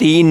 3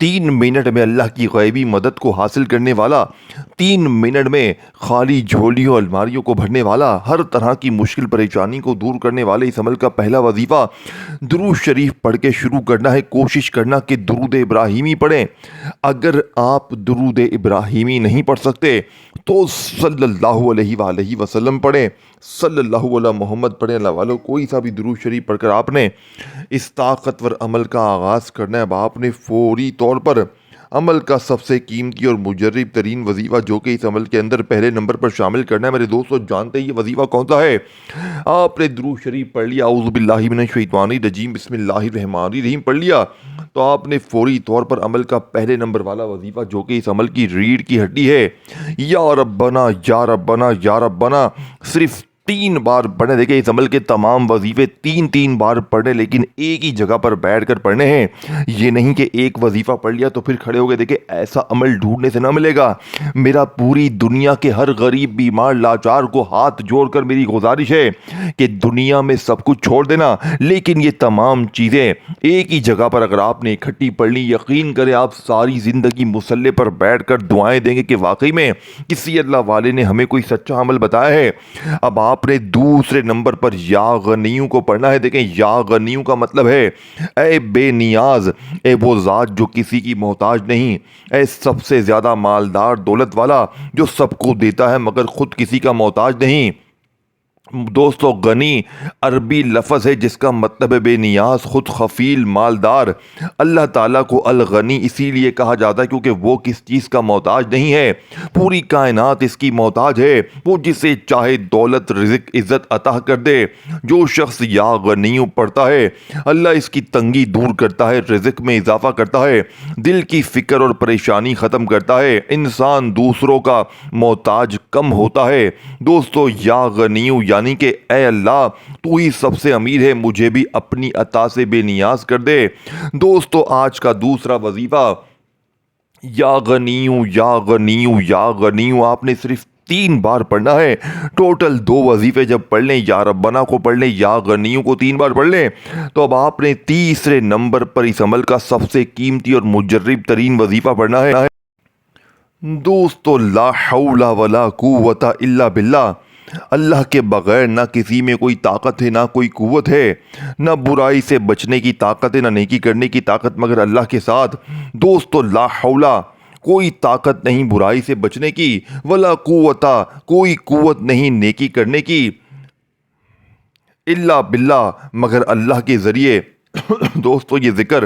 3 minute میں اللہ کی غیبی مدد کو حاصل کرنے والا، 3 منٹ میں خالی جھولیوں الماریوں کو بھرنے والا، ہر طرح کی مشکل پریشانی کو دور کرنے والے اس عمل کا پہلا وظیفہ درود شریف پڑھ کے شروع کرنا ہے۔ کوشش کرنا کہ درود ابراہیمی پڑھیں۔ اگر آپ درود ابراہیمی نہیں پڑھ سکتے تو صلی اللہ علیہ وآلہ وسلم پڑھیں، صلی اللہ علیہ محمد پڑھیں۔ اللہ والو، کوئی سا بھی درود شریف پڑھ کر آپ نے اس طاقتور عمل کا آغاز کرنا ہے۔ اب آپ نے فوری طور پر عمل کا سب سے قیمتی اور مجرب ترین وظیفہ جو کہ اس عمل کے اندر پہلے نمبر پر شامل کرنا ہے۔ میرے دوستو، جانتے ہیں یہ وظیفہ کون سا ہے؟ آپ نے درود شریف پڑھ لیا، اعوذ باللہ من الشیطان الرجیم بسم اللہ الرحمن الرحیم پڑھ لیا، تو آپ نے فوری طور پر عمل کا پہلے نمبر والا وظیفہ جو کہ اس عمل کی ریڑھ کی ہڈی ہے، یا ربنا یا ربنا یا ربنا، صرف 3 بار پڑھنے۔ دیکھیں، اس عمل کے تمام وظیفے 3 بار پڑھنے، لیکن ایک ہی جگہ پر بیٹھ کر پڑھنے ہیں۔ یہ نہیں کہ ایک وظیفہ پڑھ لیا تو پھر کھڑے ہو گئے۔ دیکھیں، ایسا عمل ڈھونڈنے سے نہ ملے گا۔ میرا پوری دنیا کے ہر غریب بیمار لاچار کو ہاتھ جوڑ کر میری گزارش ہے کہ دنیا میں سب کچھ چھوڑ دینا، لیکن یہ تمام چیزیں ایک ہی جگہ پر اگر آپ نے اکٹھی پڑھ لی، یقین کریں آپ ساری زندگی مصلے پر بیٹھ کر دعائیں دیں گے کہ واقعی میں کسی اللہ والے نے ہمیں کوئی سچا عمل بتایا ہے۔ اب آپ نے دوسرے نمبر پر یا غنیوں کو پڑھنا ہے۔ دیکھیں، یا غنیوں کا مطلب ہے اے بے نیاز، اے وہ ذات جو کسی کی محتاج نہیں، اے سب سے زیادہ مالدار دولت والا جو سب کو دیتا ہے مگر خود کسی کا محتاج نہیں۔ دوستو، غنی عربی لفظ ہے جس کا مطلب ہے بے نیاز، خود خفیل، مالدار۔ اللہ تعالیٰ کو الغنی اسی لیے کہا جاتا ہے کیونکہ وہ کس چیز کا محتاج نہیں ہے، پوری کائنات اس کی محتاج ہے۔ وہ جسے چاہے دولت، رزق، عزت عطا کر دے۔ جو شخص یا غنیوں پڑھتا ہے، اللہ اس کی تنگی دور کرتا ہے، رزق میں اضافہ کرتا ہے، دل کی فکر اور پریشانی ختم کرتا ہے، انسان دوسروں کا محتاج کم ہوتا ہے۔ دوستو، یا غنیوں یعنی کہ اے اللہ تو ہی سب سے امیر ہے، مجھے بھی اپنی عطا سے بے نیاز کر دے۔ دوستو، آج کا دوسرا وظیفہ یا غنیوں یا غنیوں یا غنیوں آپ نے صرف 3 بار پڑھنا ہے۔ ٹوٹل 2 وظیفے جب پڑھ لیں، یا ربنا کو پڑھ لیں، یا غنیوں کو 3 بار پڑھ لیں، تو اب آپ نے تیسرے نمبر پر اس عمل کا سب سے قیمتی اور مجرب ترین وظیفہ پڑھنا ہے۔ دوستو، لا حول ولا قوت الا باللہ، اللہ کے بغیر نہ کسی میں کوئی طاقت ہے، نہ کوئی قوت ہے، نہ برائی سے بچنے کی طاقت ہے، نہ نیکی کرنے کی طاقت مگر اللہ کے ساتھ۔ دوستو، لا حول، کوئی طاقت نہیں برائی سے بچنے کی، ولا قوت، کوئی قوت نہیں نیکی کرنے کی، الا باللہ، مگر اللہ کے ذریعے۔ دوستو، یہ ذکر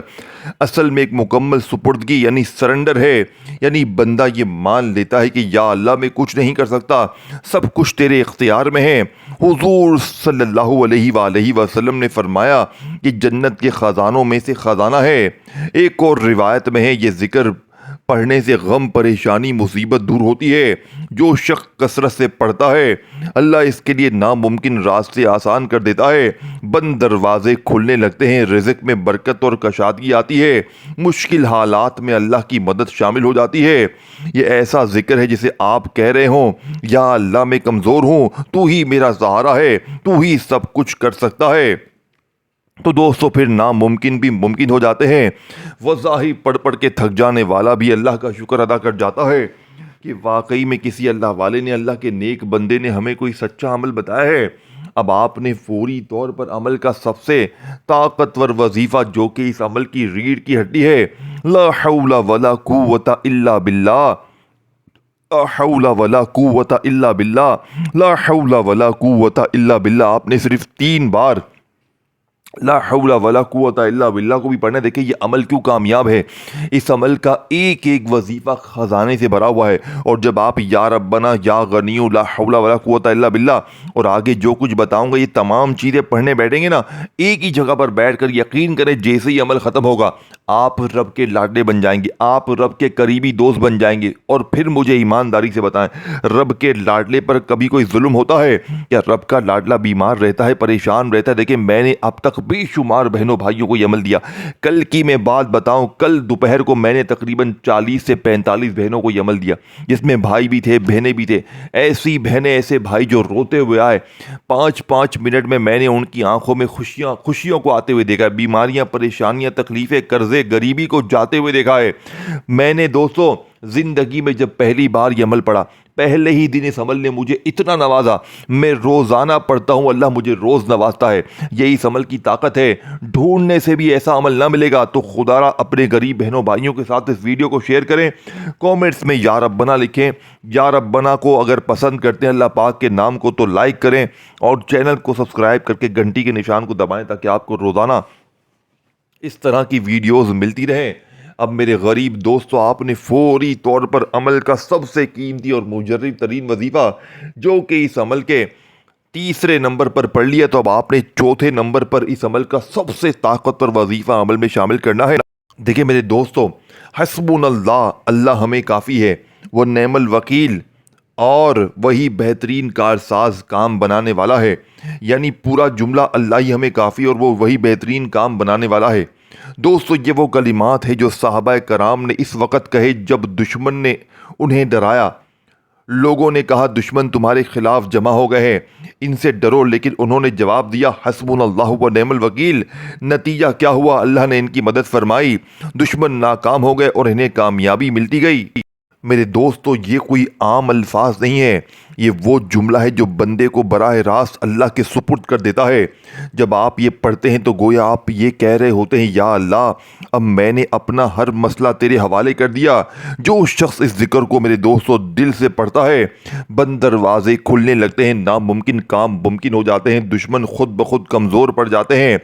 اصل میں ایک مکمل سپردگی یعنی سرنڈر ہے، یعنی بندہ یہ مان لیتا ہے کہ یا اللہ میں کچھ نہیں کر سکتا، سب کچھ تیرے اختیار میں ہے۔ حضور صلی اللہ علیہ وآلہ وسلم نے فرمایا کہ جنت کے خزانوں میں سے خزانہ ہے۔ ایک اور روایت میں ہے یہ ذکر پڑھنے سے غم، پریشانی، مصیبت دور ہوتی ہے۔ جو شخص کثرت سے پڑھتا ہے، اللہ اس کے لیے ناممکن راستے آسان کر دیتا ہے، بند دروازے کھلنے لگتے ہیں، رزق میں برکت اور کشادگی آتی ہے، مشکل حالات میں اللہ کی مدد شامل ہو جاتی ہے۔ یہ ایسا ذکر ہے جسے آپ کہہ رہے ہوں یا اللہ میں کمزور ہوں، تو ہی میرا سہارا ہے، تو ہی سب کچھ کر سکتا ہے۔ تو دوستو، پھر ناممکن بھی ممکن ہو جاتے ہیں۔ وظائف پڑھ پڑھ کے تھک جانے والا بھی اللہ کا شکر ادا کر جاتا ہے کہ واقعی میں کسی اللہ والے نے، اللہ کے نیک بندے نے ہمیں کوئی سچا عمل بتایا ہے۔ اب آپ نے فوری طور پر عمل کا سب سے طاقتور وظیفہ جو کہ اس عمل کی ریڑھ کی ہڈی ہے، لا حول ولا قوت الا باللہ، لا حول ولا قوت الا باللہ، لا حول ولا قوت الا باللہ، آپ نے صرف 3 بار لا حول ولا قوت الا باللہ کو بھی پڑھنا ہے۔ دیکھیں، یہ عمل کیوں کامیاب ہے، اس عمل کا ایک ایک وظیفہ خزانے سے بھرا ہوا ہے، اور جب آپ یا ربنا یا غنیوں لا حول ولا قوت الا باللہ اور آگے جو کچھ بتاؤں گا یہ تمام چیزیں پڑھنے بیٹھیں گے نا، ایک ہی جگہ پر بیٹھ کر، یقین کریں جیسے ہی عمل ختم ہوگا آپ رب کے لاڈلے بن جائیں گے، آپ رب کے قریبی دوست بن جائیں گے۔ اور پھر مجھے ایمانداری سے بتائیں، رب کے لاڈلے پر کبھی کوئی ظلم ہوتا ہے کیا؟ رب کا لاڈلا بیمار رہتا ہے، پریشان رہتا ہے؟ دیکھیں، میں نے اب تک بے شمار بہنوں بھائیوں کو یہ عمل دیا۔ کل کی میں بات بتاؤں، کل دوپہر کو میں نے تقریباً 40 سے 45 بہنوں کو یہ عمل دیا، جس میں بھائی بھی تھے، بہنیں بھی تھے، ایسی بہنیں، ایسے بھائی جو روتے ہوئے آئے۔ 5 منٹ میں نے ان کی آنکھوں میں خوشیوں کو آتے ہوئے دیکھا۔ بیماریاں، پریشانیاں، تکلیفیں، قرضے دروازے غریبی کو جاتے ہوئے دیکھا ہے۔ میں نے دوستو زندگی میں جب پہلی بار یہ عمل پڑھا، پہلے ہی دن اس عمل نے مجھے اتنا نوازا۔ میں روزانہ پڑھتا ہوں، اللہ مجھے روز نوازتا ہے۔ یہی اس عمل کی طاقت ہے، ڈھونڈنے سے بھی ایسا عمل نہ ملے گا۔ تو خدا را اپنے غریب بہنوں بھائیوں کے ساتھ اس ویڈیو کو شیئر کریں، کومنٹس میں یا ربنا لکھیں۔ یا ربنا کو اگر پسند کرتے ہیں اللہ پاک کے نام کو تو لائک کریں، اور چینل کو سبسکرائب کر کے گھنٹی کے نشان کو دبائیں تاکہ آپ کو روزانہ اس طرح کی ویڈیوز ملتی رہیں۔ اب میرے غریب دوستو، آپ نے فوری طور پر عمل کا سب سے قیمتی اور مجرب ترین وظیفہ جو کہ اس عمل کے تیسرے نمبر پر پڑھ لیا، تو اب آپ نے چوتھے نمبر پر اس عمل کا سب سے طاقتور وظیفہ عمل میں شامل کرنا ہے۔ دیکھیں میرے دوستو، حسبنا اللہ، اللہ ہمیں کافی ہے، وہ نعم الوکیل اور وہی بہترین کارساز کام بنانے والا ہے۔ یعنی پورا جملہ اللہ ہی ہمیں کافی اور وہ وہی بہترین کام بنانے والا ہے۔ دوستو یہ وہ کلمات ہیں جو صحابہ کرام نے اس وقت کہے جب دشمن نے انہیں ڈرایا۔ لوگوں نے کہا دشمن تمہارے خلاف جمع ہو گئے ہیں، ان سے ڈرو، لیکن انہوں نے جواب دیا حسبنا اللہ و نعم الوکیل۔ نتیجہ کیا ہوا؟ اللہ نے ان کی مدد فرمائی، دشمن ناکام ہو گئے اور انہیں کامیابی ملتی گئی۔ میرے دوستو یہ کوئی عام الفاظ نہیں ہے، یہ وہ جملہ ہے جو بندے کو براہ راست اللہ کے سپرد کر دیتا ہے۔ جب آپ یہ پڑھتے ہیں تو گویا آپ یہ کہہ رہے ہوتے ہیں یا اللہ اب میں نے اپنا ہر مسئلہ تیرے حوالے کر دیا۔ جو شخص اس ذکر کو میرے دوستو دل سے پڑھتا ہے، بند دروازے کھلنے لگتے ہیں، ناممکن کام ممکن ہو جاتے ہیں، دشمن خود بخود کمزور پڑ جاتے ہیں،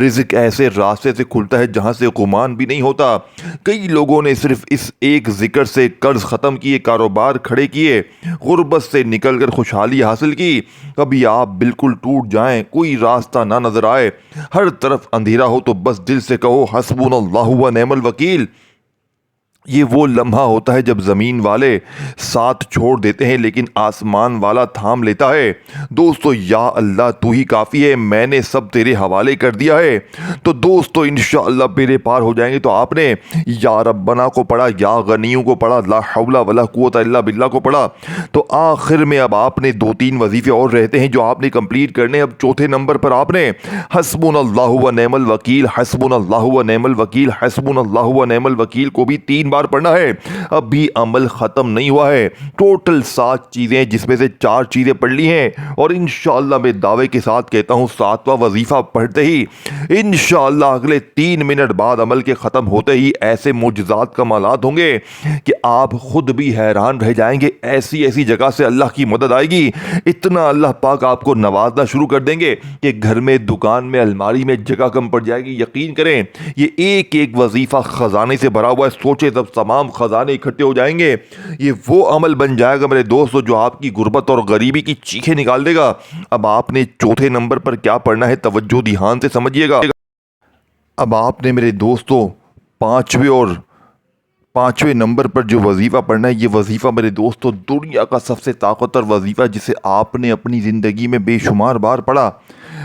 رزق ایسے راستے سے کھلتا ہے جہاں سے گمان بھی نہیں ہوتا۔ کئی لوگوں نے صرف اس ایک ذکر سے قرض ختم کیے، کاروبار کھڑے کیے، غربت سے نکل کر خوشحالی حاصل کی۔ کبھی آپ بالکل ٹوٹ جائیں، کوئی راستہ نہ نظر آئے، ہر طرف اندھیرا ہو، تو بس دل سے کہو حسبنا اللہ و نعم الوکیل۔ یہ وہ لمحہ ہوتا ہے جب زمین والے ساتھ چھوڑ دیتے ہیں لیکن آسمان والا تھام لیتا ہے۔ دوستو یا اللہ تو ہی کافی ہے، میں نے سب تیرے حوالے کر دیا ہے۔ تو دوستو انشاءاللہ بیڑے پار ہو جائیں گے۔ تو آپ نے یا ربنا کو پڑھا، یا غنیوں کو پڑھا، لا حول ولا قوت الا باللہ کو پڑھا، تو آخر میں اب آپ نے 2-3 وظیفے اور رہتے ہیں جو آپ نے کمپلیٹ کرنے۔ اب چوتھے نمبر پر آپ نے حسبنا اللہ و نعم الوکیل، حسبنا اللہ و نعم الوکیل، حسبنا اللہ و نعم الوکیل کو بھی 3 بار پڑھنا ہے۔ اب بھی عمل ختم نہیں ہوا ہے، ٹوٹل 7 چیزیں جس میں سے 4 چیزیں پڑھ لی ہیں، اور انشاءاللہ میں دعوے کے ساتھ کہتا ہوں 7واں وظیفہ پڑھتے ہی انشاءاللہ اگلے 3 منٹ بعد عمل کے ختم ہوتے ہی ایسے معجزات کمالات ہوں گے کہ آپ خود بھی حیران رہ جائیں گے۔ ایسی ایسی جگہ سے اللہ کی مدد آئے گی، اتنا اللہ پاک آپ کو نوازنا شروع کر دیں گے کہ گھر میں، دکان میں، الماری میں جگہ کم پڑ جائے گی۔ یقین کریں یہ ایک ایک وظیفہ خزانے سے بھرا ہوا ہے، سوچے تب تمام خزانے اکٹھے ہو جائیں گے۔ یہ وہ عمل بن جائے گا میرے دوستو جو آپ کی غربت اور غریبی کی چیخیں نکال دے گا۔ اب آپ نے چوتھے نمبر پر کیا پڑھنا ہے، توجہ دھیان سے سمجھیے گا۔ اب آپ نے میرے دوستو پانچویں نمبر پر جو وظیفہ پڑھنا ہے، یہ وظیفہ میرے دوستو دنیا کا سب سے طاقتور وظیفہ جسے آپ نے اپنی زندگی میں بے شمار بار پڑھا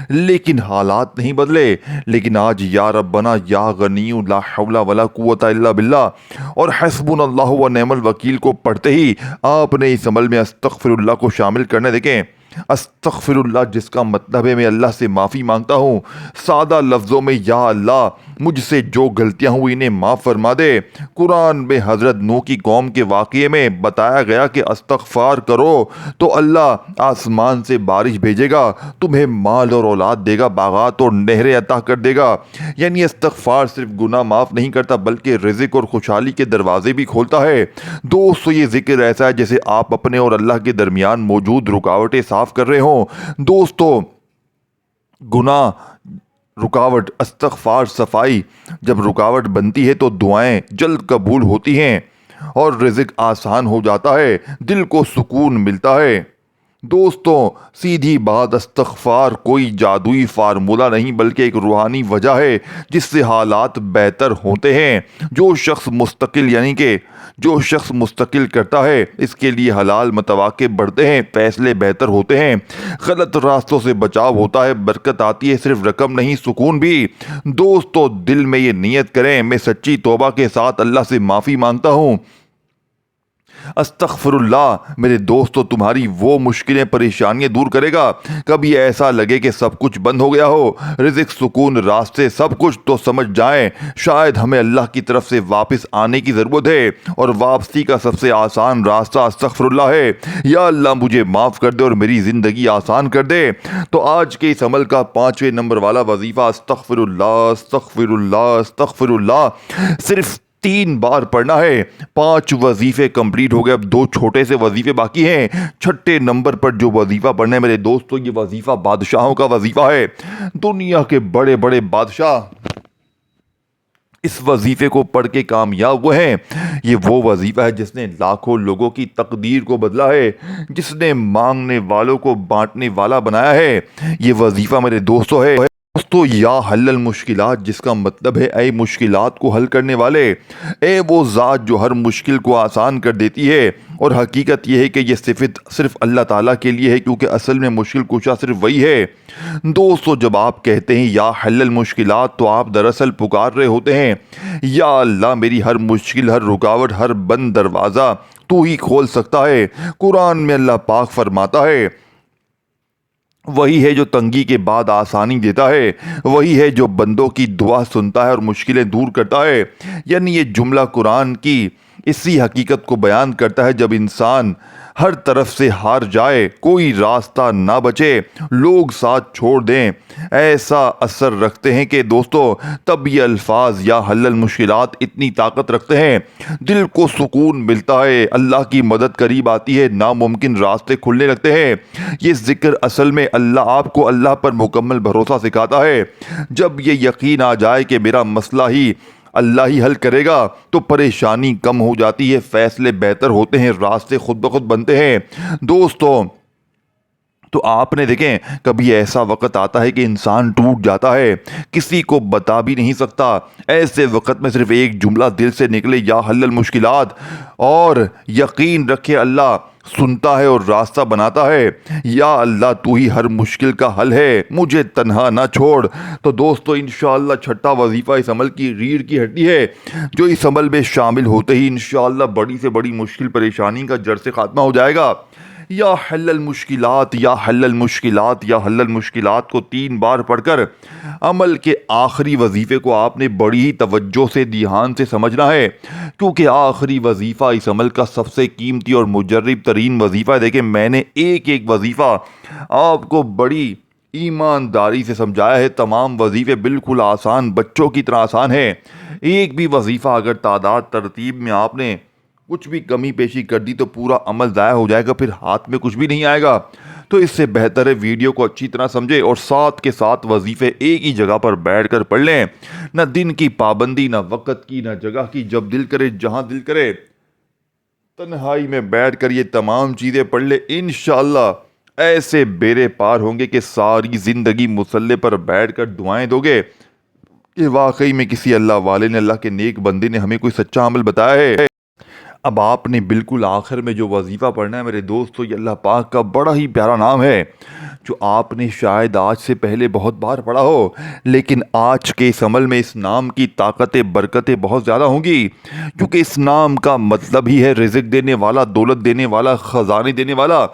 لیکن حالات نہیں بدلے۔ لیکن آج یا ربنا، یا غنی، لا حول ولا قوت الا باللہ اور حسبنا اللہ و نعم الوکیل کو پڑھتے ہی آپ نے اس عمل میں استغفر اللہ کو شامل کرنا۔ دیکھیں استغفر اللہ جس کا مطلب ہے میں اللہ سے معافی مانگتا ہوں، سادہ لفظوں میں یا اللہ مجھ سے جو غلطیاں ہوئی انہیں معاف فرما دے۔ قرآن میں حضرت نوح کی قوم کے واقعے میں بتایا گیا کہ استغفار کرو تو اللہ آسمان سے بارش بھیجے گا، تمہیں مال اور اولاد دے گا، باغات اور نہریں عطا کر دے گا۔ یعنی استغفار صرف گناہ معاف نہیں کرتا بلکہ رزق اور خوشحالی کے دروازے بھی کھولتا ہے۔ دوستو یہ ذکر ایسا ہے جیسے آپ اپنے اور اللہ کے درمیان موجود رکاوٹیں صاف کر رہے ہوں۔ دوستو گناہ رکاوٹ، استغفار صفائی، جب رکاوٹ بنتی ہے تو دعائیں جلد قبول ہوتی ہیں اور رزق آسان ہو جاتا ہے، دل کو سکون ملتا ہے۔ دوستو سیدھی بات، استغفار کوئی جادوئی فارمولہ نہیں بلکہ ایک روحانی وجہ ہے جس سے حالات بہتر ہوتے ہیں۔ جو شخص مستقل کرتا ہے اس کے لیے حلال متوقع بڑھتے ہیں، فیصلے بہتر ہوتے ہیں، غلط راستوں سے بچاؤ ہوتا ہے، برکت آتی ہے، صرف رقم نہیں سکون بھی۔ دوستو دل میں یہ نیت کریں، میں سچی توبہ کے ساتھ اللہ سے معافی مانگتا ہوں استغفر اللہ میرے دوستو تمہاری وہ مشکلیں پریشانیاں دور کرے گا۔ کبھی ایسا لگے کہ سب کچھ بند ہو گیا ہو، رزق، سکون، راستے سب کچھ، تو سمجھ جائیں شاید ہمیں اللہ کی طرف سے واپس آنے کی ضرورت ہے، اور واپسی کا سب سے آسان راستہ استغفر اللہ ہے۔ یا اللہ مجھے معاف کر دے اور میری زندگی آسان کر دے۔ تو آج کے اس عمل کا 5ویں نمبر والا وظیفہ استغفر اللہ، استغفر اللہ، استغفر اللہ صرف 3 بار پڑھنا ہے۔ 5 وظیفے کمپلیٹ ہو گئے، اب 2 چھوٹے سے وظیفے باقی ہیں۔ 6 نمبر پر جو وظیفہ پڑھنا ہے میرے دوستو، یہ وظیفہ بادشاہوں کا وظیفہ ہے۔ دنیا کے بڑے بڑے بادشاہ اس وظیفے کو پڑھ کے کامیاب ہوئے ہیں۔ یہ وہ وظیفہ ہے جس نے لاکھوں لوگوں کی تقدیر کو بدلا ہے، جس نے مانگنے والوں کو بانٹنے والا بنایا ہے۔ یہ وظیفہ میرے دوستو ہے یا حل المشکلات، جس کا مطلب ہے اے مشکلات کو حل کرنے والے، اے وہ ذات جو ہر مشکل کو آسان کر دیتی ہے۔ اور حقیقت یہ ہے کہ یہ صفت صرف اللہ تعالیٰ کے لیے ہے، کیونکہ اصل میں مشکل کشا صرف وہی ہے۔ دوستو جب آپ کہتے ہیں یا حل المشکلات، تو آپ دراصل پکار رہے ہوتے ہیں یا اللہ میری ہر مشکل، ہر رکاوٹ، ہر بند دروازہ تو ہی کھول سکتا ہے۔ قرآن میں اللہ پاک فرماتا ہے وہی ہے جو تنگی کے بعد آسانی دیتا ہے، وہی ہے جو بندوں کی دعا سنتا ہے اور مشکلیں دور کرتا ہے۔ یعنی یہ جملہ قرآن کی اسی حقیقت کو بیان کرتا ہے، جب انسان ہر طرف سے ہار جائے، کوئی راستہ نہ بچے، لوگ ساتھ چھوڑ دیں، ایسا اثر رکھتے ہیں کہ دوستو تب یہ الفاظ یا حل المشکلات اتنی طاقت رکھتے ہیں، دل کو سکون ملتا ہے، اللہ کی مدد قریب آتی ہے، ناممکن راستے کھلنے لگتے ہیں۔ یہ ذکر اصل میں آپ کو اللہ پر مکمل بھروسہ سکھاتا ہے۔ جب یہ یقین آ جائے کہ میرا مسئلہ ہی اللہ ہی حل کرے گا، تو پریشانی کم ہو جاتی ہے، فیصلے بہتر ہوتے ہیں، راستے خود بخود بنتے ہیں۔ دوستو تو آپ نے دیکھیں کبھی ایسا وقت آتا ہے کہ انسان ٹوٹ جاتا ہے، کسی کو بتا بھی نہیں سکتا، ایسے وقت میں صرف ایک جملہ دل سے نکلے یا حل المشکلات، اور یقین رکھے اللہ سنتا ہے اور راستہ بناتا ہے۔ یا اللہ تو ہی ہر مشکل کا حل ہے، مجھے تنہا نہ چھوڑ۔ تو دوستو انشاءاللہ 6واں وظیفہ اس عمل کی ریڑھ کی ہڈی ہے، جو اس عمل میں شامل ہوتے ہی انشاءاللہ بڑی سے بڑی مشکل پریشانی کا جڑ سے خاتمہ ہو جائے گا۔ یا حل المشکلات، یا حل المشکلات، یا حل المشکلات کو 3 بار پڑھ کر عمل کے آخری وظیفے کو آپ نے بڑی ہی توجہ سے، دھیان سے سمجھنا ہے، کیونکہ آخری وظیفہ اس عمل کا سب سے قیمتی اور مجرب ترین وظیفہ ہے۔ دیکھیں میں نے ایک ایک وظیفہ آپ کو بڑی ایمانداری سے سمجھایا ہے، تمام وظیفے بالکل آسان، بچوں کی طرح آسان ہے۔ ایک بھی وظیفہ اگر تعداد ترتیب میں آپ نے کچھ بھی کمی پیشی کر دی تو پورا عمل ضائع ہو جائے گا، پھر ہاتھ میں کچھ بھی نہیں آئے گا۔ تو اس سے بہتر ہے ویڈیو کو اچھی طرح سمجھے اور ساتھ کے ساتھ وظیفے ایک ہی جگہ پر بیٹھ کر پڑھ لیں، نہ دن کی پابندی، نہ وقت کی، نہ جگہ کی، جب دل کرے جہاں دل کرے تنہائی میں بیٹھ کر یہ تمام چیزیں پڑھ لے، انشاءاللہ ایسے بیڑے پار ہوں گے کہ ساری زندگی مصلے پر بیٹھ کر دعائیں دو گے کہ واقعی میں کسی اللہ والے نے، اللہ کے نیک بندے نے ہمیں کوئی سچا عمل بتایا ہے۔ اب آپ نے بالکل آخر میں جو وظیفہ پڑھنا ہے میرے دوستو، یہ اللہ پاک کا بڑا ہی پیارا نام ہے، جو آپ نے شاید آج سے پہلے بہت بار پڑھا ہو، لیکن آج کے اس عمل میں اس نام کی طاقتیں، برکتیں بہت زیادہ ہوں گی، کیونکہ اس نام کا مطلب ہی ہے رزق دینے والا، دولت دینے والا، خزانے دینے والا۔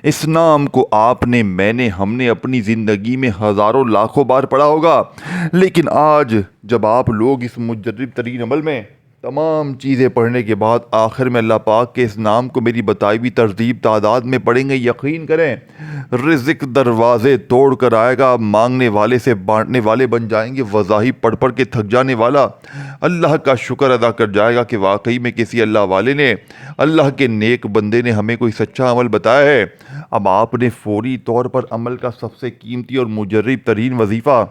اس نام کو آپ نے، میں نے، ہم نے اپنی زندگی میں ہزاروں لاکھوں بار پڑھا ہوگا، لیکن آج جب آپ لوگ اس مجرب ترین عمل میں تمام چیزیں پڑھنے کے بعد آخر میں اللہ پاک کے اس نام کو میری بتائی ہوئی ترتیب تعداد میں پڑھیں گے، یقین کریں رزق دروازے توڑ کر آئے گا، مانگنے والے سے بانٹنے والے بن جائیں گے، وظائف پڑھ پڑھ کے تھک جانے والا اللہ کا شکر ادا کر جائے گا کہ واقعی میں کسی اللہ والے نے، اللہ کے نیک بندے نے ہمیں کوئی سچا عمل بتایا ہے۔ اب آپ نے فوری طور پر عمل کا سب سے قیمتی اور مجرب ترین وظیفہ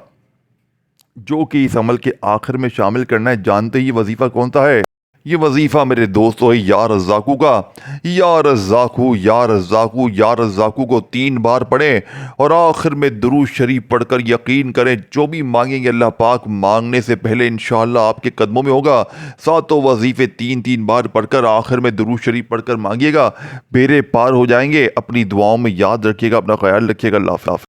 جو کہ اس عمل کے آخر میں شامل کرنا ہے، جانتے ہی وظیفہ کون سا ہے؟ یہ وظیفہ میرے دوستو ہے یا رزاقو کا۔ یا رزاقو، یا رزاقو، یا رزاقو کو 3 بار پڑھیں اور آخر میں درود شریف پڑھ کر یقین کریں جو بھی مانگیں گے اللہ پاک مانگنے سے پہلے انشاءاللہ آپ کے قدموں میں ہوگا۔ ساتوں وظیفے 3 بار پڑھ کر آخر میں درود شریف پڑھ کر مانگیے گا، بیڑے پار ہو جائیں گے۔ اپنی دعاؤں میں یاد رکھیے گا، اپنا خیال رکھیے گا، اللہ حافظ۔